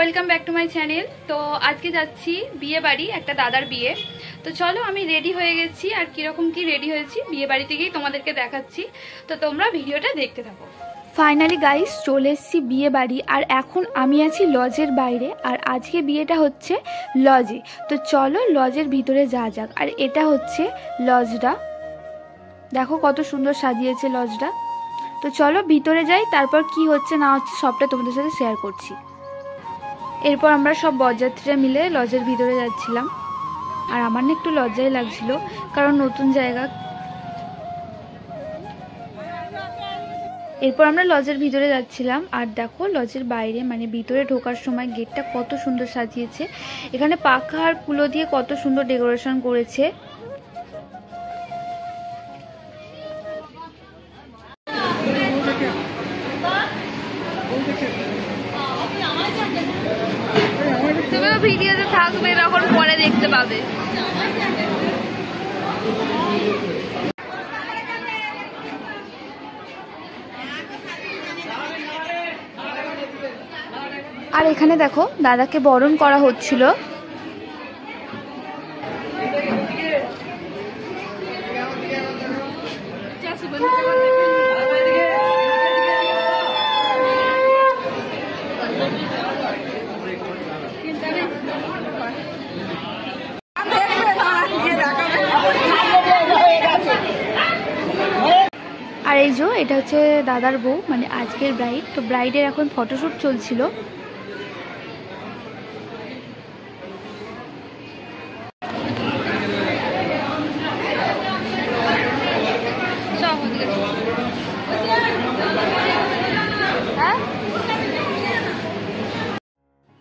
Welcome back to my channel. তো আজকে যাচ্ছি বিয়ে বাড়ি, একটা দাদার বিয়ে। তো চলো আমি রেডি হয়ে গেছি, আর কিরকম কি রেডি হয়েছি বিয়ে বাড়িতে গিয়ে তোমাদেরকে দেখাচ্ছি। তো তোমরা ভিডিওটা দেখতে থাকো। ফাইনালি গাইস চলে এসেছি বিয়ে বাড়ি, আর এখন আমি আছি লজের বাইরে, আর আজকে বিয়েটা হচ্ছে লজে। তো চলো লজের ভিতরে যা যাক। আর এটা হচ্ছে লজটা, দেখো কত সুন্দর সাজিয়েছে লজটা। তো চলো ভিতরে যাই, তারপর কি হচ্ছে না হচ্ছে সবটা তোমাদের সাথে শেয়ার করছি। এরপর আমরা সব বরযাত্রীরা মিলে লজের ভিতরে যাচ্ছিলাম, আর আমার না একটু লজ্জাই লাগছিল, কারণ নতুন জায়গা। এরপর আমরা লজের ভিতরে যাচ্ছিলাম, আর দেখো লজের বাইরে মানে ভিতরে ঢোকার সময় গেটটা কত সুন্দর সাজিয়েছে। এখানে পাখা আর কুলো দিয়ে কত সুন্দর ডেকোরেশন করেছে। তুমি ভিডিওতে থাকবে, তখন পরে দেখতে পাবে। আর এখানে দেখো দাদাকে বরণ করা হচ্ছিল। আর এই যে এটা হচ্ছে দাদার বউ, মানে আজকের ব্রাইড। তো ব্রাইডের এখন ফটোশুট চলছিল।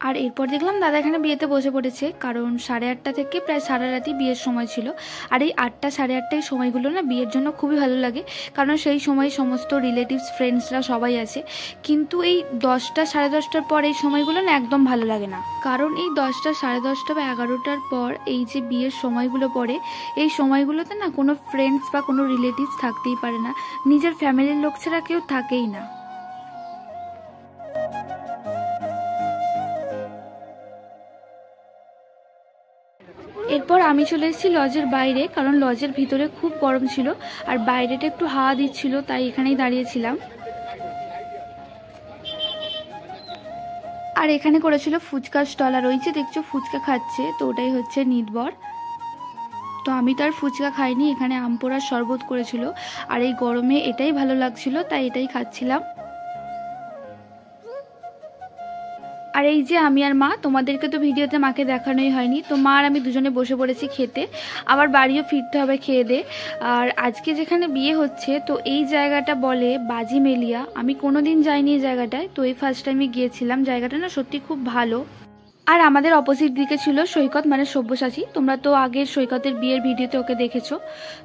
আর এরপর দেখলাম দাদা এখানে বিয়েতে বসে পড়েছে, কারণ 8:30 থেকে প্রায় সারা রাতি বিয়ের সময় ছিল। আর এই 8টা 8:30 এই সময়গুলো না বিয়ের জন্য খুবই ভালো লাগে, কারণ সেই সময় সমস্ত রিলেটিভস ফ্রেন্ডসরা সবাই আছে। কিন্তু এই 10টা 10:30টার পর এই সময়গুলো না একদম ভালো লাগে না, কারণ এই 10টা 10:30 বা 11টার পর এই যে বিয়ের সময়গুলো পড়ে, এই সময়গুলোতে না কোনো ফ্রেন্ডস বা কোনো রিলেটিভস থাকতেই পারে না, নিজের ফ্যামিলির লোক ছাড়া কেউ থাকেই না। এরপর আমি চলে এসেছি লজের বাইরে, কারণ লজের ভিতরে খুব গরম ছিল, আর বাইরেটা একটু হাওয়া দিচ্ছিল, তাই এখানেই দাঁড়িয়েছিলাম। আর এখানে করেছিল ফুচকা স্টল, আর ওই যে দেখছো ফুচকা খাচ্ছে, তো ওটাই হচ্ছে নিদবর। তো আমি তো আর ফুচকা খাইনি, এখানে আম পোড়ার শরবত করেছিল, আর এই গরমে এটাই ভালো লাগছিল, তাই এটাই খাচ্ছিলাম। আর এই যে আমি আর মা, তোমাদেরকে তো ভিডিওতে মাকে দেখানোই হয়নি, তো মা আর আমি দুজনে বসে পড়েছি খেতে। আবার বাড়িও ফিরতে হবে খেয়ে দে। আর আজকে যেখানে বিয়ে হচ্ছে, তো এই জায়গাটা বলে বাজি মেলিয়া। আমি কোনোদিন যাইনি এই জায়গাটায়, তো এই ফার্স্ট টাইমে গিয়েছিলাম। জায়গাটা না সত্যি খুব ভালো। আর আমাদের অপোজিট দিকে ছিল সৈকত, মানে সব্যসাচী। তোমরা তো আগের সৈকতের বিয়ের ভিডিওতে ওকে দেখেছো।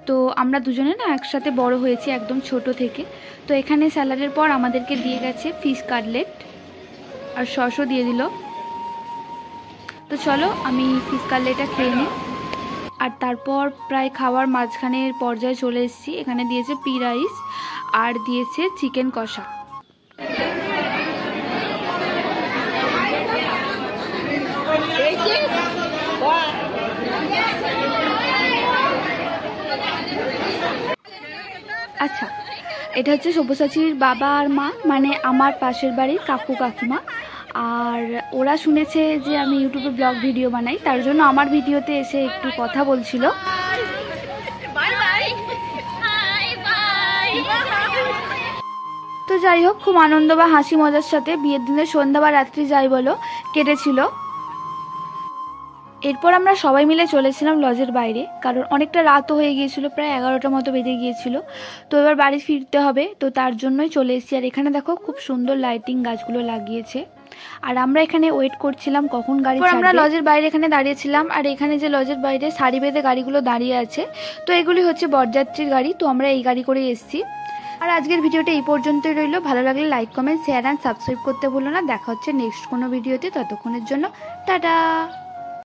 তো আমরা দুজনে না একসাথে বড় হয়েছি একদম ছোট থেকে। তো এখানে স্যালাডের পর আমাদেরকে দিয়ে গেছে ফিশ কাটলেট, আর সসও দিয়ে দিল। তো চলো আমি ফিশ কাটলেটটা খেয়ে নিই। আর তারপর প্রায় খাওয়ার মাঝখানের পর্যায়ে চলে এসেছি। এখানে দিয়েছে পি রাইস, আর দিয়েছে চিকেন কষা। আচ্ছা, এটা হচ্ছে সব্যসাচীর বাবা আর মা, মানে আমার পাশের বাড়ির কাকু কাকিমা। আর ওরা শুনেছে যে আমি ইউটিউবে ব্লগ ভিডিও বানাই, তার জন্য আমার ভিডিওতে এসে একটু কথা বলছিল। তো যাই হোক, খুব আনন্দ বা হাসি মজার সাথে বিয়ের দিনের সন্ধ্যা বা রাত্রি যাই বলো কেটেছিল। এরপর আমরা সবাই মিলে চলেছিলাম লজের বাইরে, কারণ অনেকটা রাতও হয়ে গিয়েছিল, প্রায় 11টার মতো বেজে গিয়েছিল। তো এবার বাড়ি ফিরতে হবে, তো তার জন্যই চলে এসেছি। আর এখানে দেখো খুব সুন্দর লাইটিং গাছগুলো লাগিয়েছে, আর আমরা এখানে ওয়েট করছিলাম কখন গাড়ি ছাড়বে। আমরা লজের বাইরে এখানে দাঁড়িয়েছিলাম, আর এখানে যে লজের বাইরে সারি বেঁধে গাড়িগুলো দাঁড়িয়ে আছে, তো এগুলি হচ্ছে বরযাত্রীর গাড়ি। তো আমরা এই গাড়ি করেই এসেছি। আর আজকের ভিডিওটা এই পর্যন্তই রইল। ভালো লাগলে like, comment, share and subscribe করতে ভুলো না। দেখা হচ্ছে নেক্সট কোনো ভিডিওতে, ততক্ষণের জন্য টাটা।